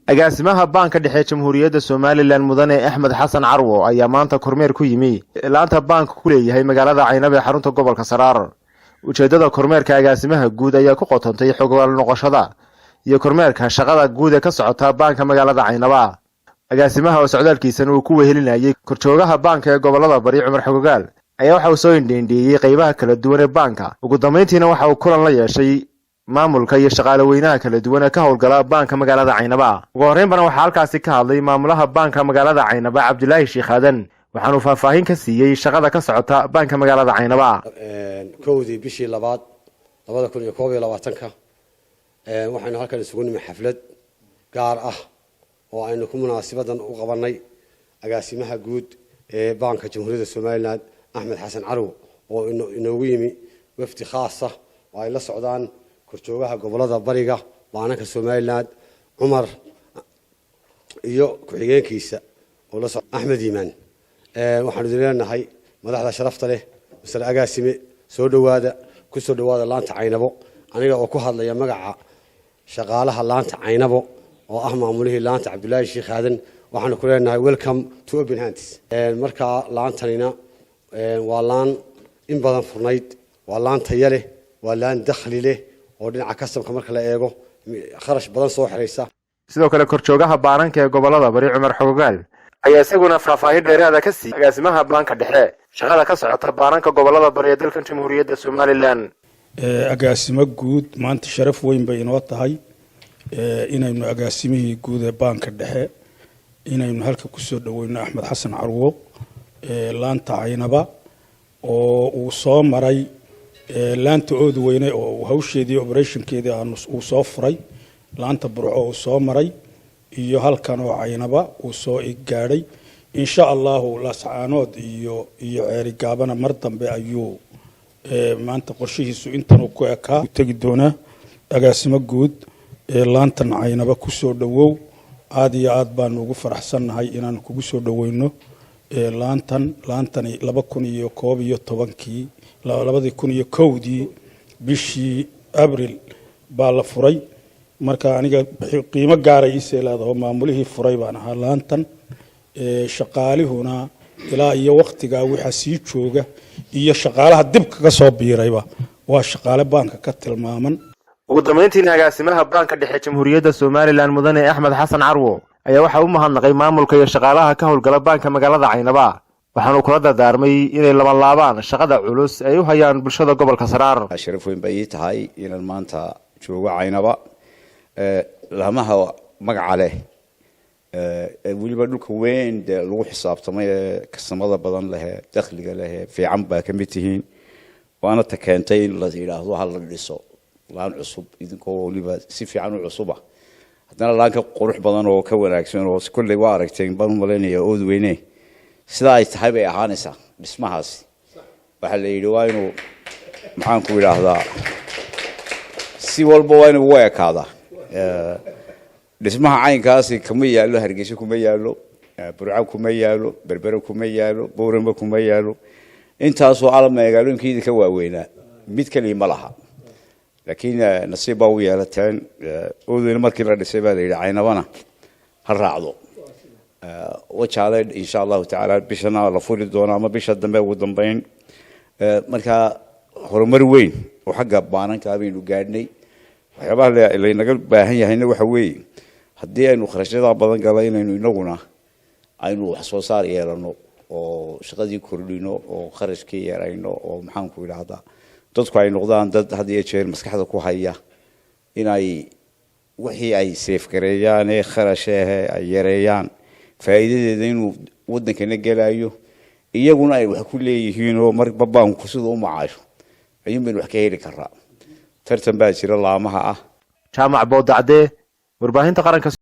agaasimaha banka dhexe Jamhuuriyadda Soomaaliland mudane Axmed Xasan Carwo ayaa maanta kormeer ku yimi laanta banka ku leeyahay magaalada Caynaba ee xarunta gobolka Saraar. Ujeedada kormeerka agaasimaha guud ayaa ku qotontay xogaal noqoshada iyo kormeerka shaqada guud ee ka socota banka magaalada Caynaba. Agaasimaha oo socdaalkiisan uu ku wehelinayay korjoogaha banka ee gobolada Bari Cumar Xogogaal ayaa waxa uu soo indheeyay qaybaha kala duwan ee banka. Ugu dambeyntiina waxa uu kulan la yeeshay maamulka iyo shaqaale weynaha kala duwan ee ka howlgala banka magaalada Caynaba. Ugu horreynba waxa halkaasi ka hadlay maamulaha banka magaalada Caynaba Cabdullaahi Sheekh Aadan waxaanu faahfaahin ka siiyay shaqada ka socota banka magaalada Caynaba. Koodii bishii labaad 2021 waxaanu halkan isugu nimid xaflad gaar ah oo aynu ku munaasabadan u qabanay agaasimaha guud ee banka Jamhuuriyadda Soomaaliland Axmed Xasan Carwo oo inoogu yimi wafdi khaas ah oo ay la socdaan korjoogaha gobolada Bariga banka Soomaaliland Cumar iyo ku-xigeenkiisa oo la socda Axmed Iimaan. waxaanu direenahay madaxda sharafta leh Mr. Agaasime soo dhawaada ku soo dhawaada laanta Caynabo aniga oo ku hadlaya magaca shaqaalaha laanta Caynabo oo ah maamulihii laanta Cabdullaahi Sheekh Aadan waxaanu ku leenahay welcome to open hands. marka laantanina waa laan in badan furnayd waa laan tayo leh waa laan dakhli leh oo dhinaca kastamka marka la eego kharash badan soo xiraysa. sidoo kale korjoogaha baaranka ee gobolada Bari Cumar Xogogaal ayaa isaguna faahfaahin dheeraad ah ka siiyay agaasimaha banka dhexe shaqada ka socota baaranka gobolada Bari ee dalka Jamhuuriyadda Soomaaliland. agaasimo guud maanta sharaf weyn bay inoo tahay inaynu agaasimihii guud ee banka dhexe inaynu halka ku soo dhaweyno Axmed Xasan Carwo laanta Caynaba oo uu soo maray laanta ood weyne oo hawsheedii operationkeedii uu soo furay laanta Burco uu soo maray iyo halkan oo Caynaba uu soo igaaday insha Allah la saanood iyo ceeri gaabana mar dambe ayuu maanta qorshihiisu intan ku ekaa tagi doona agaasimo guud laantan Caynaba ku soo dhawow aad iyo aad baan ugu faraxsanahay inaan kugu soo dhaweyno laantani 2011 bishii Abriil baa la furay marka aniga qiimo gaar ah isee leedahay maamulihii furay baan ahaa laantan shaqaalihuna ilaa iyo waqtiga waxa sii jooga iyo shaqaalaha dib kaga soo biirayba waa shaqaale banka ka tilmaaman. ugu dambeyntiina agaasimaha banka dhexe Jamhuuriyadda Soomaaliland mudane Axmed Xasan Carwo ayaa waxa uu mahadnaqay maamulka iyo shaqaalaha ka howlgala banka magaalada Caynaba waxaanu kula dardaarmay inay laban shaqada culus ay u hayaan bulshada gobolka Saraar. sharaf weyn bay tahay inaan maanta joogo Caynaba lamaha magaca leh waliba dhulka weyn lagu xisaabtamay kastamada badan leh dakhliga leh fiican baa ka mid yihiin waana ta keentay in la yiraahdo hal la dhiso laan cusub idinkoo waliba si fiican u cusuba haddana laanka qurux badan oo ka wanaagsan oo kulli waa aragteen baan maleynaya ood weyne sida ay tahay bay ahaanaysaa dhismahaas waxa la yiri waa inuu maxaan ku yiraahdaa si walba waa inuu weekaada dhismaha caynkaasi kuma yaalo Hargeysa kuma yaalo Burco kuma yaalo Berbera kuma yaalo Boorama kuma yaalo intaasoo ala magaalooyinka ka waaweynaa mid kaliya ma laha laakiin nasiib baa u yeelateen oodayna markii la dhisay baa la yiri Caynabana ha raacdo wajaale insha Allah ta'ala bishana la furi doona ama bisha dambe ugu dambeyn marka horumar weyn oo xagga baananka aynu gaadhnay waxyaabaha la inaga baahan yahayna waxa weeye haddii aynu kharashada badan galayno inaguna aynu wax soo saar yeelano oo shaqadii kordhino oo kharashkii yarayno oo maxaan ku yiraahdaa dadku ay noqdaan dad hadii jeer maskaxda ku haya inay wixii ay safe gareeyaan ee kharashaha ay yareeyaan faa'iidadeeda inuu wadankana galayo iyaguna ay wax ku leeyihiin oo marba banku sidoo u macaasho ayuun wax ka heli karaa tartan baa jira laamaha ah jaamac boodacde warbaahinta qaranka